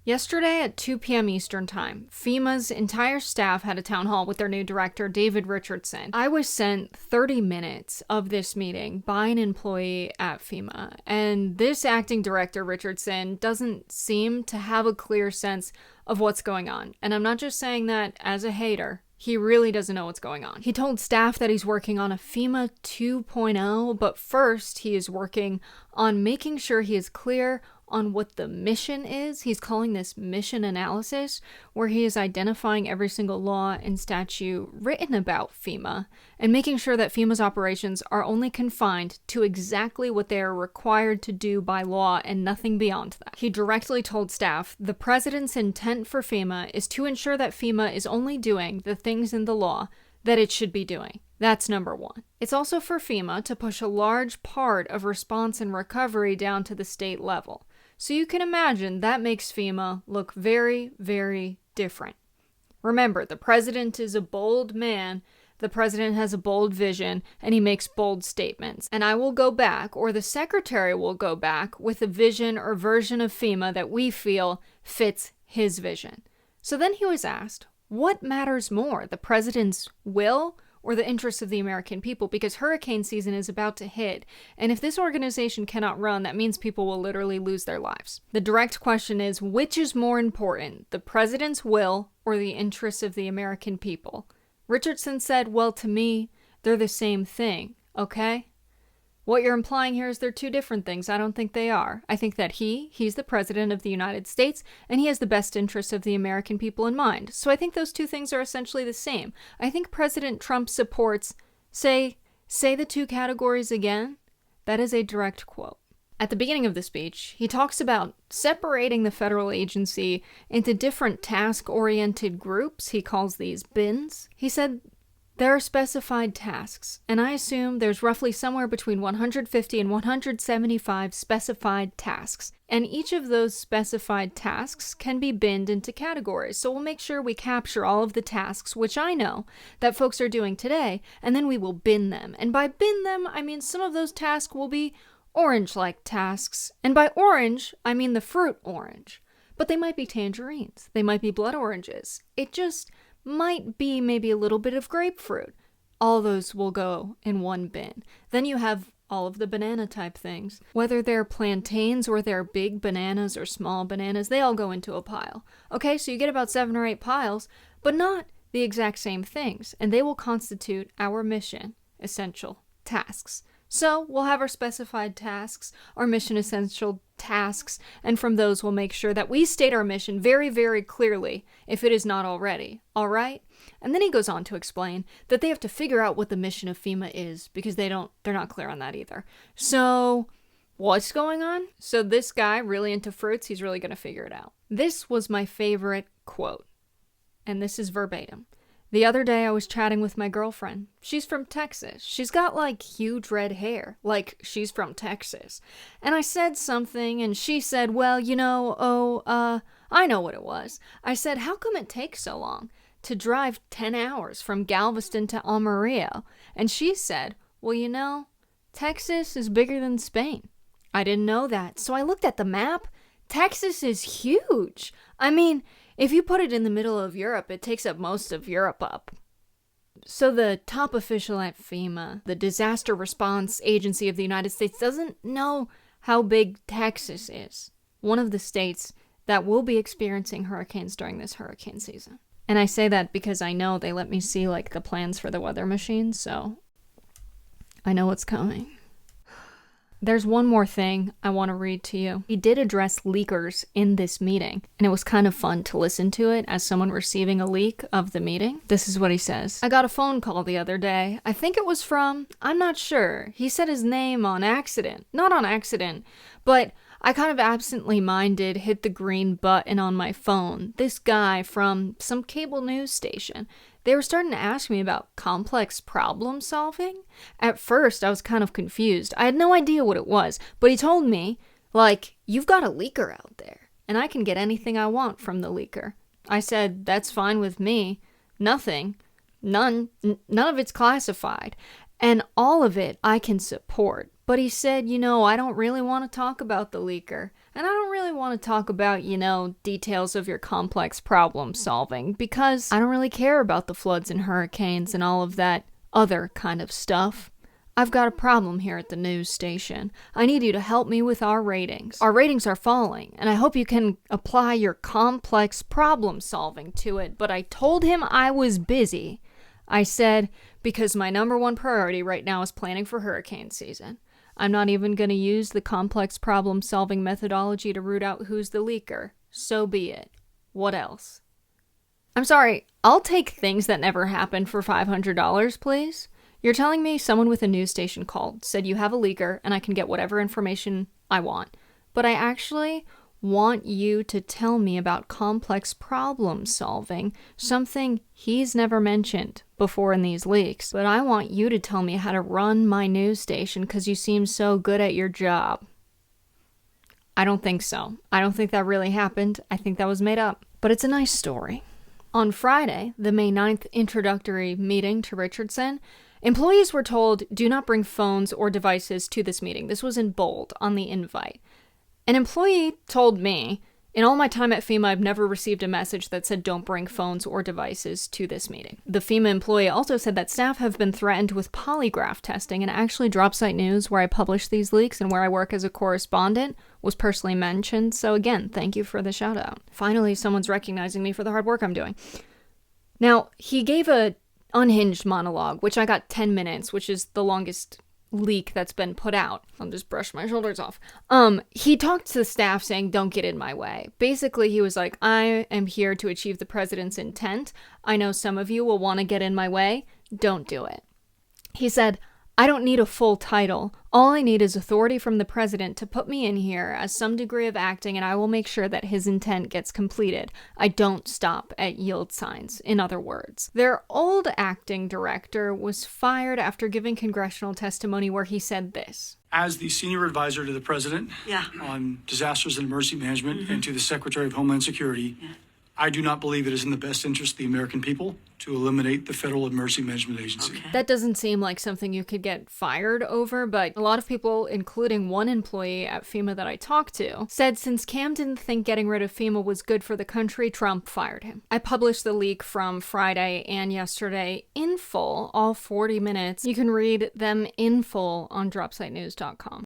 Yesterday at 2 p.m. Eastern Time, FEMA's entire staff had a town hall with their new director, David Richardson. I was sent 30 minutes of this meeting by an employee at FEMA, and this acting director, Richardson, doesn't seem to have a clear sense of what's going on. And I'm not just saying that as a hater. He really doesn't know what's going on. He told staff that he's working on a FEMA 2.0, but first he is working on making sure he is clear on what the mission is. He's calling this mission analysis, where he is identifying every single law and statute written about FEMA and making sure that FEMA's operations are only confined to exactly what they are required to do by law and nothing beyond that. He directly told staff, the president's intent for FEMA is to ensure that FEMA is only doing the things in the law that it should be doing. That's number one. It's also for FEMA to push a large part of response and recovery down to the state level. So you can imagine that makes FEMA look very, very different. Remember, the president is a bold man, the president has a bold vision, and he makes bold statements. And I will go back, or the secretary will go back, with a vision or version of FEMA that we feel fits his vision. So then he was asked, what matters more, the president's will or the interests of the American people? Because hurricane season is about to hit, and if this organization cannot run, that means people will literally lose their lives. The direct question is, which is more important, the president's will or the interests of the American people? Richardson said, well, to me, they're the same thing, okay? What you're implying here is they're two different things. I don't think they are. I think that he's the president of the United States, and he has the best interests of the American people in mind. So I think those two things are essentially the same. I think President Trump supports, say the two categories again. That is a direct quote. At the beginning of the speech, he talks about separating the federal agency into different task-oriented groups. He calls these bins. He said, there are specified tasks, and I assume there's roughly somewhere between 150 and 175 specified tasks, and each of those specified tasks can be binned into categories. So we'll make sure we capture all of the tasks, which I know that folks are doing today, and then we will bin them. And by bin them, I mean some of those tasks will be orange-like tasks, and by orange, I mean the fruit orange. But they might be tangerines, they might be blood oranges. It just might be maybe a little bit of grapefruit. All those will go in one bin. Then you have all of the banana type things. Whether they're plantains or they're big bananas or small bananas, they all go into a pile. Okay, so you get about 7 or 8 piles, but not the exact same things, and they will constitute our mission essential tasks. So we'll have our specified tasks, our mission essential tasks, and from those we'll make sure that we state our mission very, very clearly if it is not already. All right? And then he goes on to explain that they have to figure out what the mission of FEMA is because they're not clear on that either. So what's going on? So this guy, really into fruits, he's really going to figure it out. This was my favorite quote, and this is verbatim. The other day I was chatting with my girlfriend. She's from Texas. She's got like huge red hair, like she's from Texas. And I said something and she said, well, I know what it was. I said, how come it takes so long to drive 10 hours from Galveston to Amarillo? And she said, well, Texas is bigger than Spain. I didn't know that. So I looked at the map. Texas is huge. I mean, if you put it in the middle of Europe, it takes up most of Europe up. So the top official at FEMA, the Disaster Response Agency of the United States, doesn't know how big Texas is, one of the states that will be experiencing hurricanes during this hurricane season. And I say that because I know they let me see like the plans for the weather machine, so I know what's coming. There's one more thing I want to read to you. He did address leakers in this meeting, and it was kind of fun to listen to it as someone receiving a leak of the meeting. This is what he says. I got a phone call the other day. I think it was from, I'm not sure. He said his name on accident. Not on accident, but I kind of absently-minded hit the green button on my phone. This guy from some cable news station. They were starting to ask me about complex problem solving. At first, I was kind of confused. I had no idea what it was, but he told me, you've got a leaker out there, and I can get anything I want from the leaker. I said, that's fine with me. None of it's classified, and all of it I can support. But he said, I don't really want to talk about the leaker. And I don't really want to talk about, details of your complex problem solving, because I don't really care about the floods and hurricanes and all of that other kind of stuff. I've got a problem here at the news station. I need you to help me with our ratings. Our ratings are falling, and I hope you can apply your complex problem solving to it. But I told him I was busy. I said, because my number one priority right now is planning for hurricane season. I'm not even going to use the complex problem solving methodology to root out who's the leaker. So be it. What else? I'm sorry, I'll take things that never happened for $500, please. You're telling me someone with a news station called, said you have a leaker, and I can get whatever information I want. But I actually want you to tell me about complex problem solving, something he's never mentioned before in these leaks. But I want you to tell me how to run my news station because you seem so good at your job. I don't think so. I don't think that really happened. I think that was made up. But it's a nice story. On Friday, the May 9th introductory meeting to Richardson, employees were told, do not bring phones or devices to this meeting. This was in bold on the invite. An employee told me, in all my time at FEMA, I've never received a message that said don't bring phones or devices to this meeting. The FEMA employee also said that staff have been threatened with polygraph testing, and actually Dropsite News, where I publish these leaks and where I work as a correspondent, was personally mentioned. So again, thank you for the shout out. Finally, someone's recognizing me for the hard work I'm doing. Now, he gave a unhinged monologue, which I got 10 minutes, which is the longest leak that's been put out. I'll just brush my shoulders off. He talked to the staff saying, don't get in my way. Basically, he was like, I am here to achieve the president's intent. I know some of you will want to get in my way. Don't do it. He said, I don't need a full title. All I need is authority from the president to put me in here as some degree of acting, and I will make sure that his intent gets completed. I don't stop at yield signs, in other words. Their old acting director was fired after giving congressional testimony where he said this. As the senior advisor to the president on disasters and emergency management and to the Secretary of Homeland Security, I do not believe it is in the best interest of the American people to eliminate the Federal Emergency Management Agency. Okay. That doesn't seem like something you could get fired over, but a lot of people, including one employee at FEMA that I talked to, said since Cam didn't think getting rid of FEMA was good for the country, Trump fired him. I published the leak from Friday and yesterday in full, all 40 minutes. You can read them in full on dropsitenews.com.